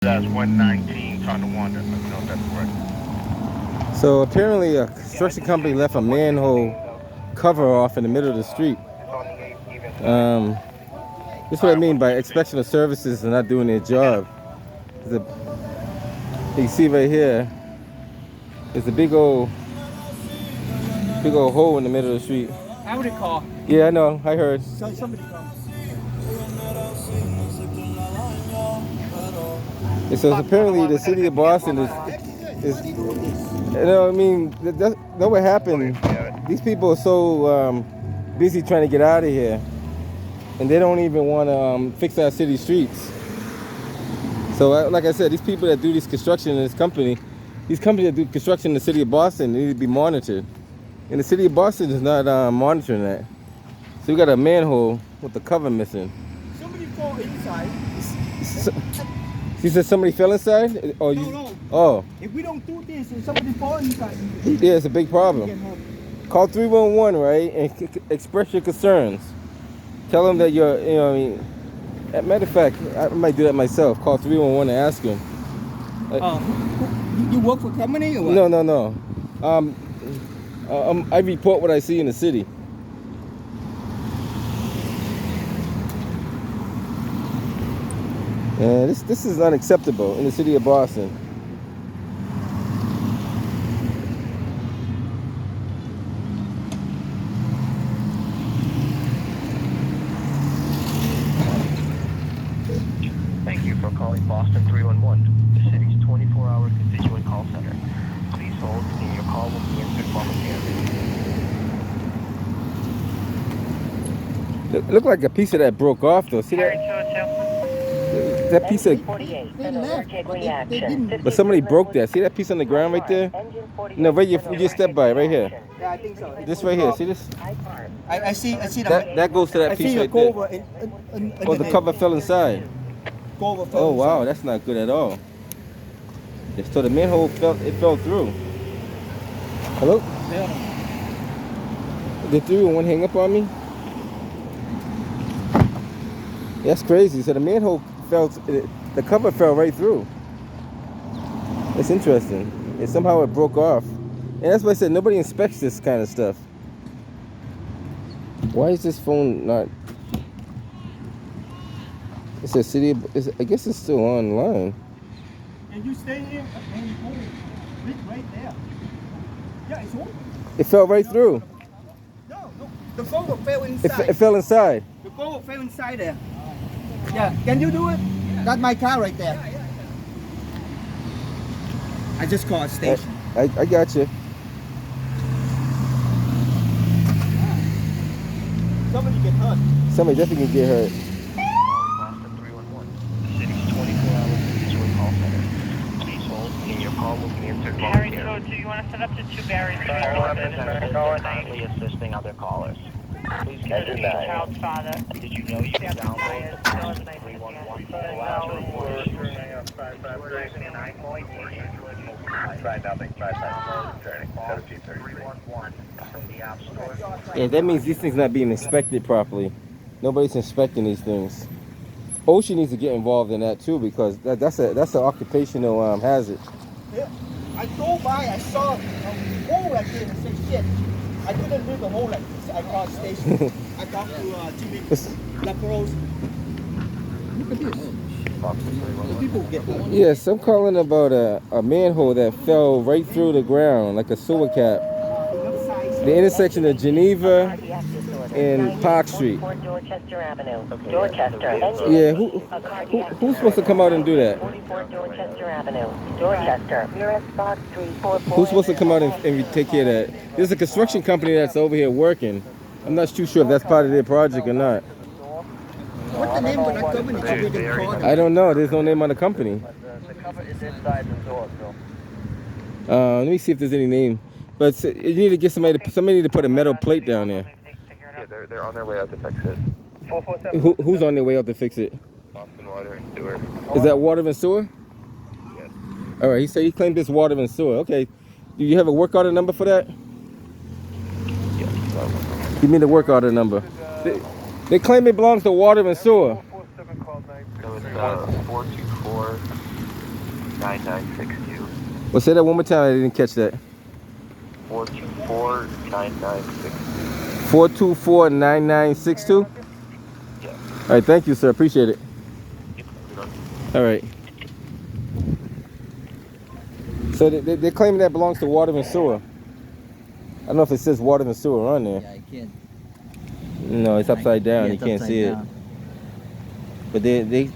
That's 119, turn to one. Let me know if that's correct. So apparently a construction company left a manhole cover off in the middle of the street. This is what I mean by inspection of services and not doing their job. You can see right here, there's a big old hole in the middle of the street. I would call. Yeah, I know, I heard. Somebody call. And so apparently the city of Boston is you know, I mean, that's what happened. These people are so busy trying to get out of here, and they don't even want to fix our city streets. So, like I said, these people that do this construction in this company, these companies that do construction in the city of Boston, they need to be monitored. And the city of Boston is not monitoring that. So we got a manhole with the cover missing. Somebody fall inside. She said somebody fell inside? Or you, No. Oh. If we don't do this, and somebody fall inside. Yeah, it's a big problem. Call 311, right, and express your concerns. Tell them that you're, you know, I mean, matter of fact, I might do that myself. Call 311 and ask them. You work for company or what? No. I report what I see in the city. And this is unacceptable in the city of Boston. Thank you for calling Boston 311, the city's 24-hour constituent call center. Please hold, and your call will be answered momentarily. It looked like a piece of that broke off, though. See that? That piece of... But somebody broke that. See that piece on the ground right there? No, right here. You just stepped by it, right here. Yeah, I think so. This right here. See this? I see That goes to that piece right there. Oh, the cover fell inside. Oh wow, that's not good at all. So the manhole fell through. Hello? Yeah. Did 311 hang up on me? That's crazy. So the manhole the cover fell right through. That's interesting. And somehow it broke off. And that's why I said nobody inspects this kind of stuff. Why is this phone not? It says city. I guess it's still online. And you stay here and hold it right there. Yeah, it's open. It fell right through. No. The phone fell inside. It fell inside. The phone fell inside there. Yeah, can you do it? That's my car right there. I just called a station. I got you. Somebody get hurt. Somebody definitely can get hurt. Boston 311, the city's 24-hour constituent call center. Please hold, and your call will be answered momentarily. Barry code 2, you want to set up to 2 Barry? Currently assisting other callers. Please That's the child's father. Did you know you can download the Boston 311 mobile app to report issues? Yeah, that means these things not being inspected properly. Nobody's inspecting these things. OSHA needs to get involved in that too, because that's an occupational hazard. Yeah. I go by, I saw a hole like this and said, shit. I couldn't do the hole like this. I called station. I talked to Jimmy LaCruz. Look at this. People get hurt. Yes, I'm calling about a manhole that fell right through the ground like a sewer cap. The intersection of Geneva and Park Street. Dorchester Avenue. Dorchester. Yeah, who's supposed to come out and do that? 44 Dorchester Avenue. Dorchester. Nearest box 344. Who's supposed to come out and take care of that? There's a construction company that's over here working. I'm not too sure if that's part of their project or not. What's the name of that company so we can call them? I don't know. There's no name on the company. The cover is inside the door, so. Let me see if there's any name. But you need to get somebody need to put a metal plate down there. Yeah, they're on their way out to fix it. Who's on their way out to fix it? Boston Water and Sewer. Is that water and sewer? Yes. All right. He said he claimed this water and sewer. Okay. Do you have a work order number for that? Yes. Give me the work order number. They claim it belongs to water and sewer. So it's 424 9962. Well, say that one more time. I didn't catch that. 424-9962. 424-9962. Yeah. All right, thank you, sir. Appreciate it. All right. So they're claiming that belongs to water and sewer. I don't know if it says water and sewer on there. Yeah, you can't. No, it's upside down. Yeah, You it's can't upside see down. it. But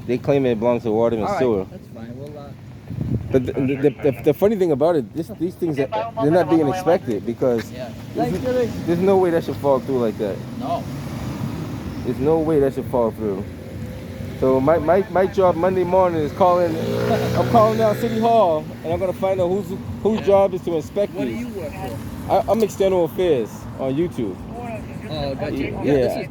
they claim it belongs to water and All right, sewer. that's fine. We'll. But the funny thing about it, these things they're not being expected because Yeah. there's no way that should fall through like that. No. There's no way that should fall through. So my job Monday morning is calling. I'm calling down City Hall and I'm gonna find out whose job is to inspect What do these. you work for? I'm external affairs on YouTube. Oh, gotcha. Yeah,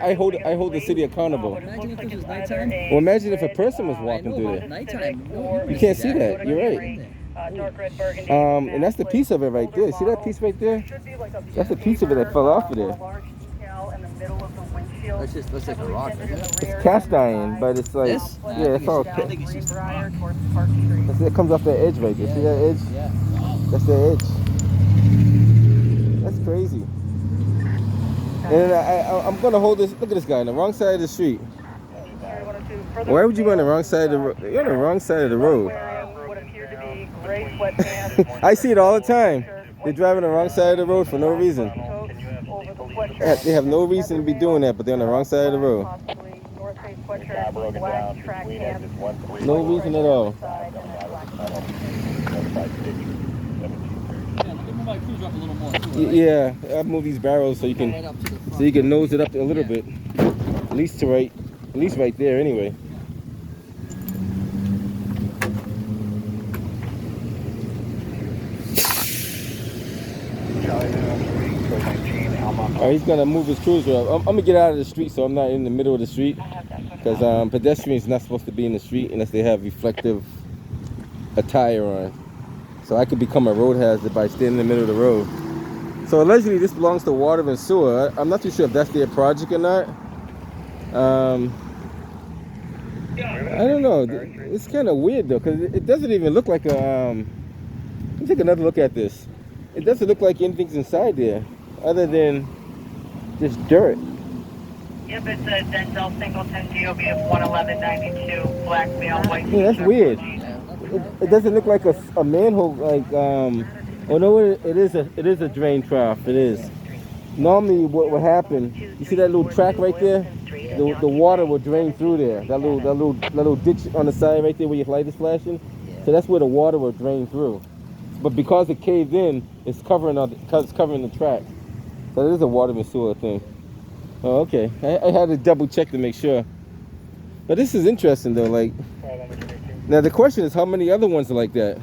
I hold the city accountable. Imagine if this was nighttime. Well, imagine if a person was I walking know, through but there. nighttime. You can't see that. You're right. Dark red burgundy. And that's the piece of it right there. See that piece right there? That's the piece of it that fell off of there. That's just looks like a rock. Isn't it? It's cast iron, but it's like This? yeah, it's all. I think it's just a rock. It comes off that edge right there. See that edge? Yeah. That's the edge. That's crazy. And I'm gonna hold this. Look at this guy on the wrong side of the street. Why would you be on the wrong side of the road? You're on the wrong side of the road. I see it all the time. They're driving the wrong side of the road for no reason. They have no reason to be doing that, but they're on the wrong side of the road. No reason at all. Yeah, I'll move these barrels so you can nose it up a little bit, at least right there anyway. Oh, he's gonna move his cruiser up. I'm gonna get out of the street so I'm not in the middle of the street, because pedestrians not supposed to be in the street unless they have reflective attire on. So I could become a road hazard by staying in the middle of the road. So allegedly this belongs to water and sewer. I'm not too sure if that's their project or not. I don't know. It's kind of weird though, because it doesn't even look like a. Let's take another look at this. It doesn't look like anything's inside there, other than just dirt. Yep, it's a Denzel Singleton GOB of 11192, black male, white. Yeah, that's weird. It doesn't look like a manhole, like oh no, it is a drain trough. It is. Normally, what would happen? You see that little track right there? The water will drain through there. That little ditch on the side right there where your light is flashing. So that's where the water will drain through. But because it caved in, it's covering the track. So it is a water and sewer thing. Oh, okay. I had to double check to make sure. But this is interesting though. Like, now the question is, how many other ones are like that?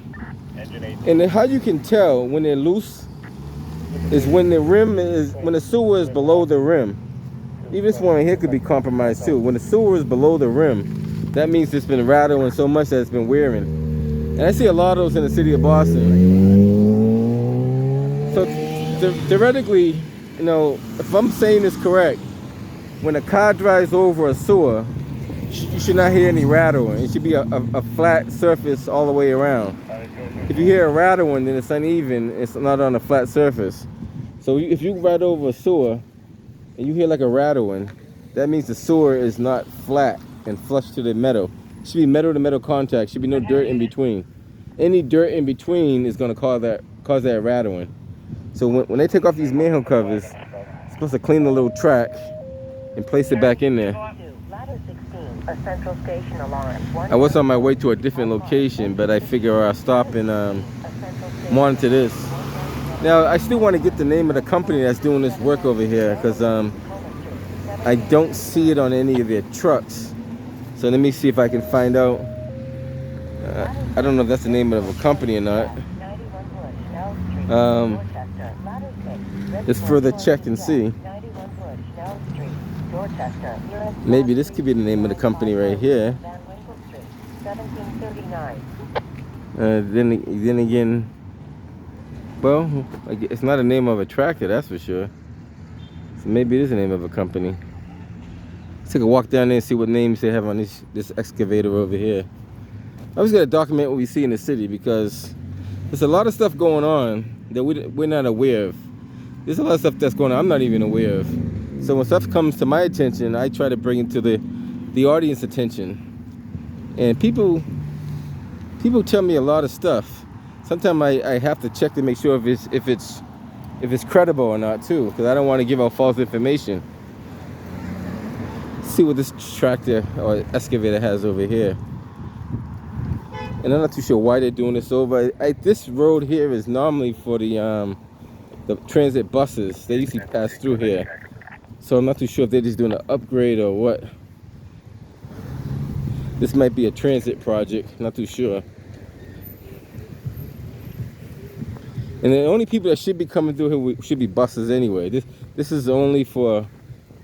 And then how you can tell when they're loose is when the sewer is below the rim. Even this one right here could be compromised too. When the sewer is below the rim, that means it's been rattling so much that it's been wearing. And I see a lot of those in the city of Boston. So theoretically, you know, if I'm saying this correct, when a car drives over a sewer, you should not hear any rattling. It should be a flat surface all the way around. If you hear a rattling, then it's uneven. It's not on a flat surface. So if you ride over a sewer and you hear like a rattling, that means the sewer is not flat and flush to the metal. It should be metal to metal contact. Should be no dirt in between. Any dirt in between is going to cause that rattling. So when they take off these manhole covers, it's supposed to clean the little track and place it back in there. I was on my way to a different location, but I figure I'll stop and monitor this. Now, I still want to get the name of the company that's doing this work over here, because I don't see it on any of their trucks. So let me see if I can find out. I don't know if that's the name of a company or not. Let's further check and see. Maybe this could be the name of the company right here. Then again, well, it's not the name of a tractor, that's for sure. So maybe it is the name of a company. Let's take a walk down there and see what names they have on this excavator over here. I always got to document what we see in the city because there's a lot of stuff going on that we're not aware of. There's a lot of stuff that's going on I'm not even aware of. So when stuff comes to my attention, I try to bring it to the audience attention. And people tell me a lot of stuff. Sometimes I have to check to make sure if it's credible or not too, because I don't want to give out false information. Let's see what this tractor or excavator has over here. And I'm not too sure why they're doing this over. This road here is normally for the transit buses. They usually pass through here. So I'm not too sure if they're just doing an upgrade or what. This might be a transit project, not too sure. And the only people that should be coming through here should be buses anyway. This is only for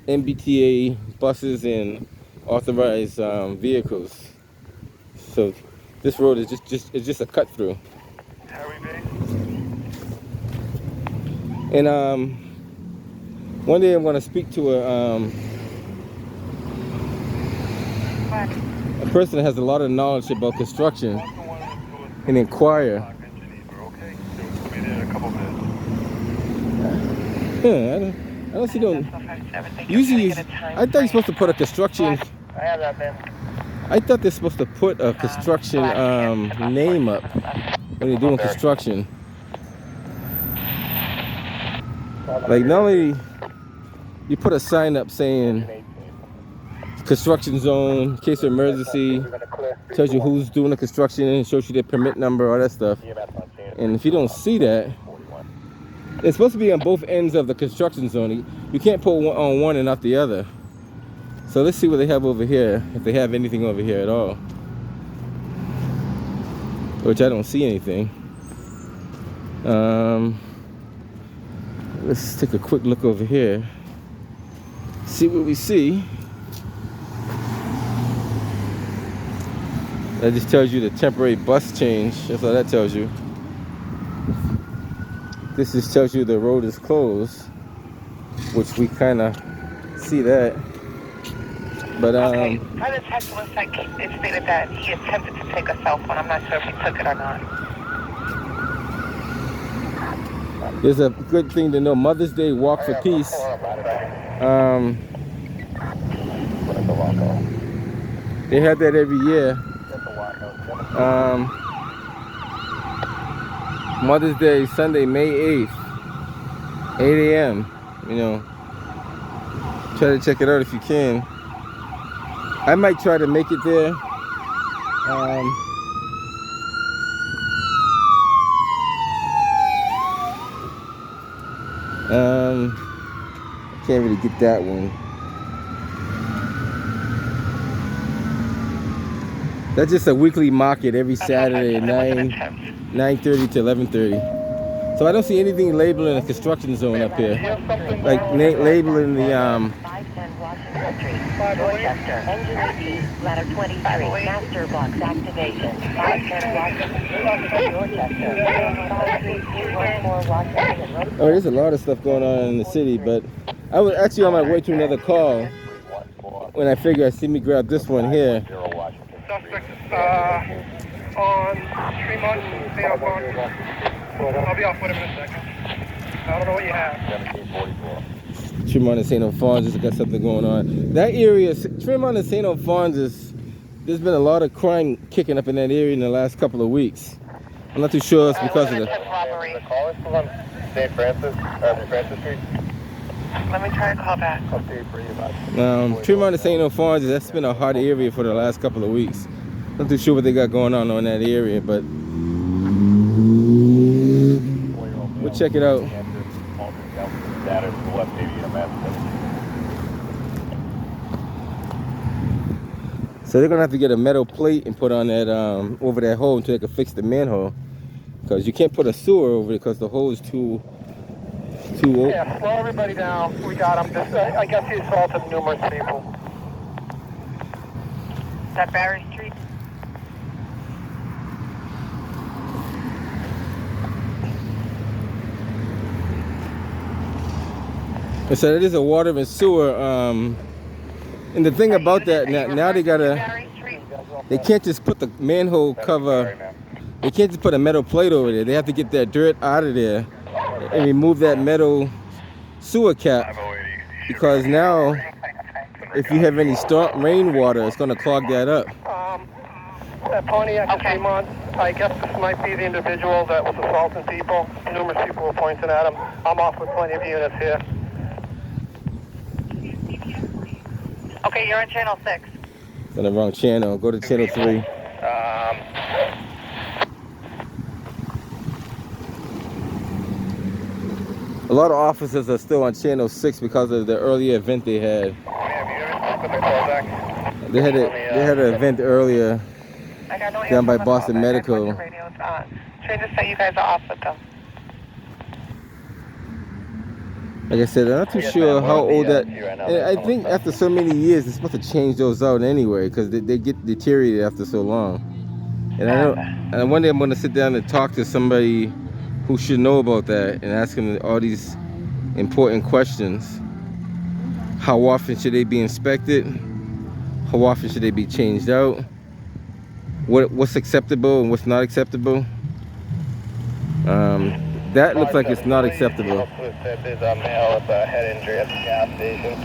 MBTA buses and authorized vehicles. So this road is just a cut through. And one day I'm going to speak to a person that has a lot of knowledge about construction and inquire. Yeah, I don't see no. Usually, I thought you're supposed to put a construction. I thought they're supposed to put a construction name up when you're doing construction. Like normally, you put a sign up saying construction zone, in case of emergency, tells you who's doing the construction and shows you their permit number, all that stuff. And if you don't see that, it's supposed to be on both ends of the construction zone. You can't put one on one and not the other. So let's see what they have over here, if they have anything over here at all. Which I don't see anything. Let's take a quick look over here. See what we see. That just tells you the temporary bus change. That's all that tells you. This just tells you the road is closed, which we kind of see that. But okay. By the text website, it stated that he attempted to take a cell phone. I'm not sure if he took it or not. There's a good thing to know. Mother's Day Walk for Peace. They have that every year. Mother's Day, Sunday, May 8th, 8 a.m. You know, try to check it out if you can. I might try to make it there. I can't really get that one. That's just a weekly market every Saturday at 9:30 to 11:30. So I don't see anything labeling a construction zone up here. Like labeling the Dorchester, engine 18, ladder 23, master box activation, 510 Dorchester, 5314 Washington. Oh, there's a lot of stuff going on in the city, but I was actually on my way to another call when I figured I'd see me grab this one here. Suspect on Tremont, St. Alphonsus. I'll be off with him in a second. I don't know what you have. Tremont and St. Alphonsus got something going on. That area, Tremont and St. Alphonsus, there's been a lot of crime kicking up in that area in the last couple of weeks. I'm not too sure it's because of the... St. Francis Street. Let me try to call back. Tremont and St. Alphonsus, that's been a hot area for the last couple of weeks. Not too sure what they got going on in that area, but we'll check it out. So they're gonna have to get a metal plate and put on that over that hole until they can fix the manhole, because you can't put a sewer over it because the hole is too old. Yeah, slow everybody down. We got him. I guess he assaulted numerous people. Is that Barry Street? So it is a water and sewer. And the thing about that, now they gotta... they can't just put the manhole cover. They can't just put a metal plate over there. They have to get that dirt out of there and remove that metal sewer cap, because now if you have any rainwater, it's going to clog that up. At Pontiac in Fremont, I guess this might be the individual that was assaulting people. Numerous people were pointing at him. I'm off with plenty of units here. Okay, you're on channel 6. On the wrong channel. Go to channel 3. A lot of officers are still on channel 6 because of the earlier event they had. They had an event earlier down by Boston Medical. Should I just say you guys are off with them? Like I said, I'm not too sure how old that. And I think after so many years, they're supposed to change those out anyway, because they get deteriorated after so long. And one day I'm going to sit down and talk to somebody who should know about that and ask them all these important questions. How often should they be inspected? How often should they be changed out? What's acceptable and what's not acceptable? That looks like it's not acceptable. There's a male with a head injury at the gas station.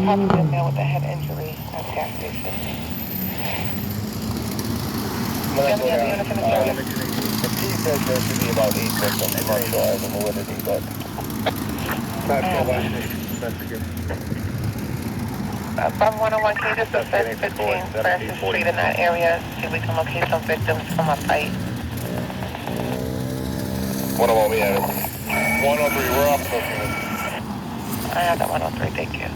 Probably a male with a head injury at the gas station. Do you have any other units in this area? The chief says there should be about 8 victims. I'm not sure of the validity, but that's good. From 101, can you just assist 15 Francis Street in that area, see if we can locate some victims from a fight? 101, we have it. 103, we're off looking. I have that 103, thank you.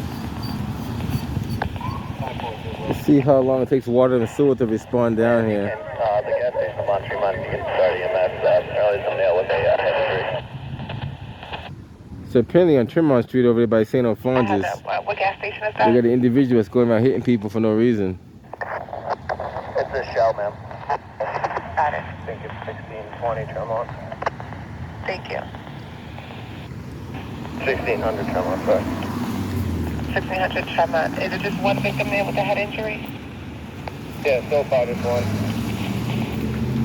Let's see how long it takes water and sewer to respond down here. The gas station of Montreal is starting, and that's apparently the male with a head injury. So apparently on Tremont Street over there by St. Alphonsus, What gas station is they that? got an individual that's going around hitting people for no reason. It's a shell, ma'am. Got it. I think it's 1620 Tremont. Thank you. 1600 Tremont, sorry. 1600 Tremont. Is it just one victim there with a head injury? Yeah, so far just one.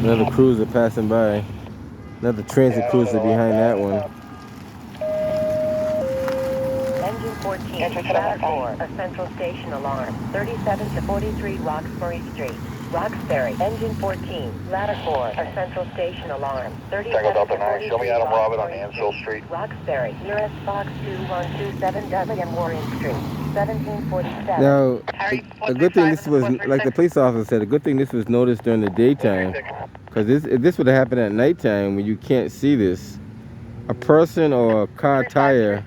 Another cruiser passing by. Another transit cruiser behind that one. Engine 14, Ladder 4, a central station alarm. 37 to 43 Roxbury Street. Roxbury, engine 14, Ladder 4, a central station alarm. 37 to 43 Show me Adam Robert on Roxbury Ansel Street. Street. Roxbury, nearest Fox 2127 Dudley and Warren Street. 1747. Now, a good thing this was, like the police officer said, a good thing this was noticed during the daytime. Because if this would have happened at nighttime when you can't see this, a person or a car tire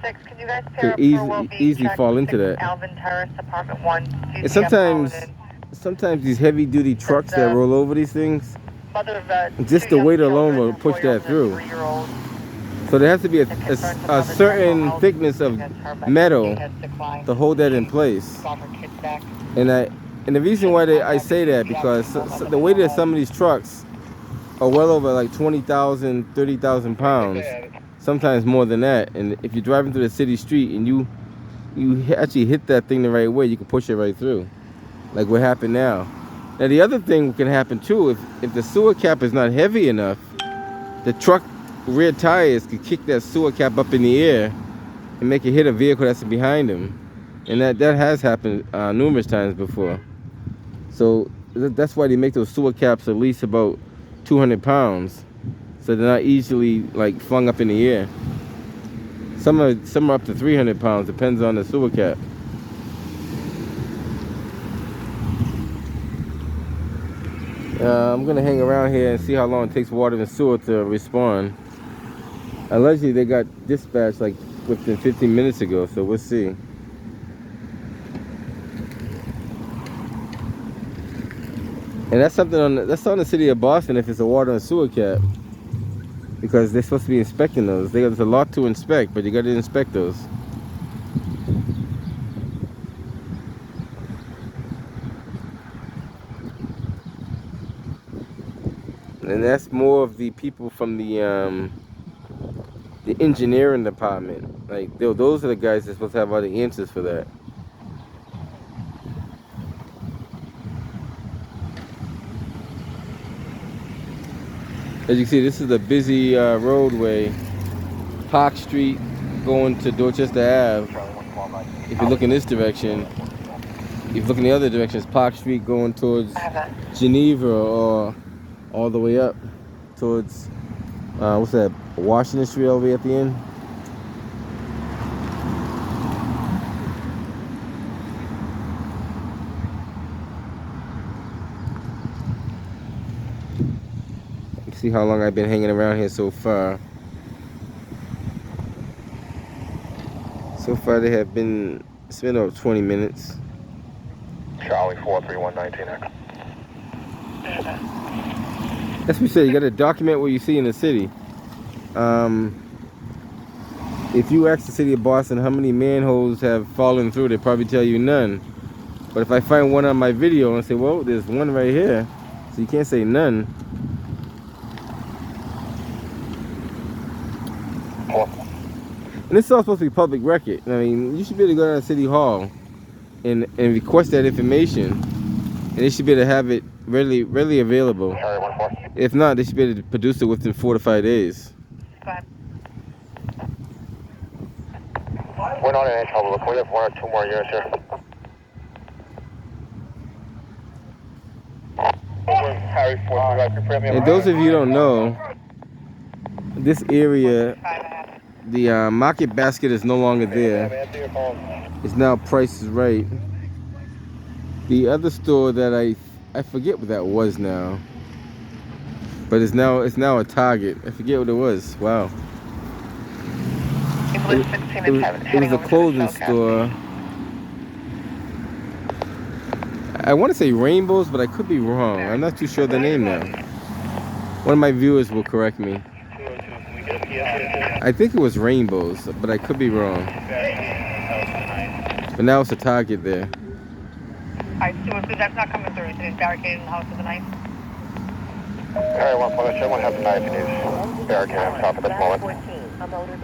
could easily fall into that. Alvin Terrace, apartment 1. And sometimes these heavy duty trucks that roll over these things, just the weight alone will push that through. So there has to be a certain thickness of metal to hold that in place. And the reason why I say that, because the weight of some of these trucks are well over like 20,000, 30,000 pounds, sometimes more than that. And if you're driving through the city street and you actually hit that thing the right way, you can push it right through, like what happened now. Now the other thing can happen too, if the sewer cap is not heavy enough, the truck rear tires could kick that sewer cap up in the air and make it hit a vehicle that's behind them. And that has happened numerous times before. So that's why they make those sewer caps at least about 200 pounds, so they're not easily like flung up in the air. Some are up to 300 pounds, depends on the sewer cap. I'm gonna hang around here and see how long it takes water and sewer to respond. Allegedly they got dispatched like within 15 minutes ago, so we'll see. And that's something that's on the city of Boston if it's a water and sewer cap, because they're supposed to be inspecting those. There's a lot to inspect, but you got to inspect those. And that's more of the people from the engineering department. Like those are the guys that's supposed to have all the answers for that. As you can see, this is a busy roadway. Park Street going to Dorchester Ave. If you look in this direction, if you look in the other direction, it's Park Street going towards Geneva or all the way up towards, what's that, Washington Street all the way at the end. See how long I've been hanging around here so far. So far they have been, it's been about 20 minutes. Charlie 43119. That's what we said, you gotta document what you see in the city. If you ask the city of Boston how many manholes have fallen through, they probably tell you none. But if I find one on my video and say, well, there's one right here, so you can't say none. And this is all supposed to be public record. I mean, you should be able to go down to City Hall and request that information. And they should be able to have it readily available. If not, they should be able to produce it within 4 to 5 days. We're not in any trouble. We have 1 or 2 more years here. And those of you who don't know, this area, the market basket is no longer there. It's now Price is Right. The other store that I forget what that was now, but it's now a Target. I forget what it was. Wow. It was a clothing store. I want to say Rainbows, but I could be wrong. I'm not too sure the name now. One of my viewers will correct me. I think it was Rainbows, but I could be wrong. But now it's a Target there. Alright, Stuart, so that's not coming through. So he's barricaded in the house with a knife. Alright, 1 has a knife and he's barricaded himself at this moment.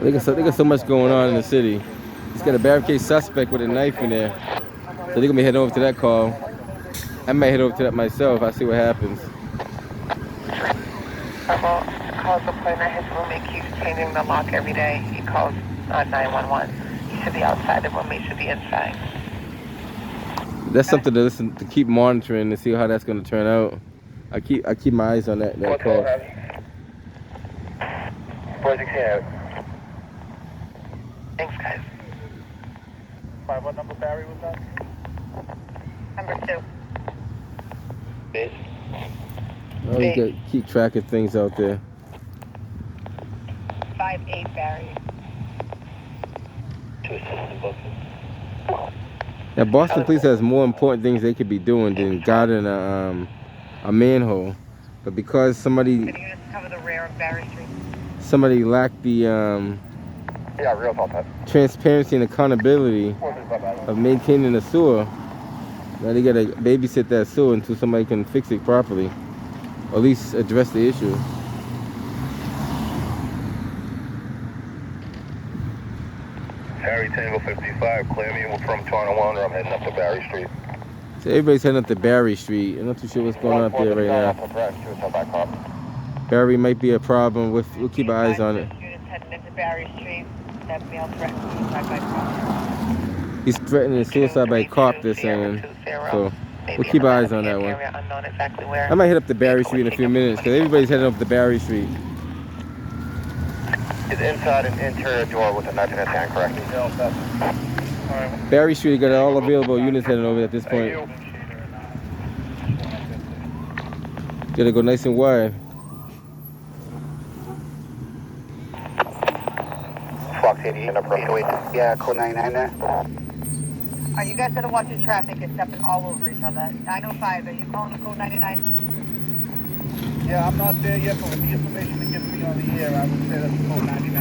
They got so much going on in the city. He's got a barricade suspect with a knife in there. So they're gonna be heading over to that call. I might head over to that myself. I'll see what happens. Calls the point that his roommate keeps changing the lock every day. He calls 911. He should be outside. The roommate should be inside. That's something to keep monitoring to see how that's gonna turn out. I keep my eyes on that call. 416. Thanks, guys. What number Barry was that? Number 2. Base. Oh, you got keep track of things out there. 5-8 Barry. 2 assistant Boston. Now Boston Police has more important things they could be doing than guarding a manhole, but because somebody Could you just cover the rear of Barry Street? Somebody lacked the Yeah, real about that. transparency and accountability of maintaining the sewer. Now they gotta babysit that sewer until somebody can fix it properly, or at least address the issue. Harry Tango 55, clear me from Tonawanda. I'm heading up to Barry Street. So everybody's heading up to Barry Street. I'm not too sure what's going on up there right now. Barry might be a problem. We'll keep our eyes on it. Units heading into Barry Street. That male threatened suicide by cop. He's threatening suicide by cop, they're saying. So we'll keep our eyes on that one. I might head up to Barry Street in a few minutes because everybody's heading up to Barry Street. Is inside an interior door with a knife in his hand, correct? Barry Street got all available units heading over at this point. Gotta go nice and wide. Fox 88 up yeah, code 99 there. You guys gotta watch your traffic. It's stepping all over each other. 905, are you calling the code 99? Yeah, I'm not there yet, but with the information that gives me on the air, I would say that's code 99.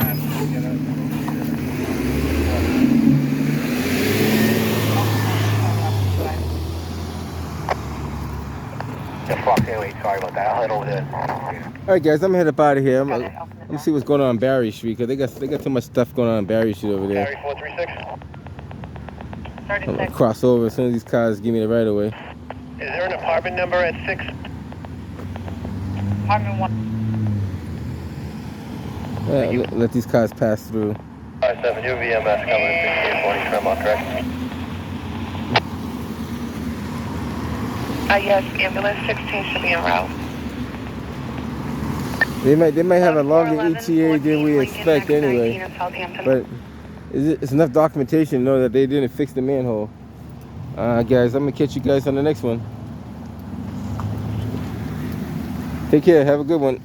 Yeah, Fox 88, sorry about that. I'll head over there. All right, guys, I'm gonna head up out of here. Let me see what's going on Barry Street because they got too much stuff going on Barry Street over there. Barry 436. I'm gonna cross over as soon as these cars give me the right of way. Is there an apartment number at 6? Apartment 1. Let these cars pass through. 5-7, your VMS coming in 1640 Tremont, correct? Yes, ambulance 16 should be en route. They might have a longer ETA than we expect anyway. But it's enough documentation to know that they didn't fix the manhole. Guys, I'm gonna catch you guys on the next one. Take care. Have a good one.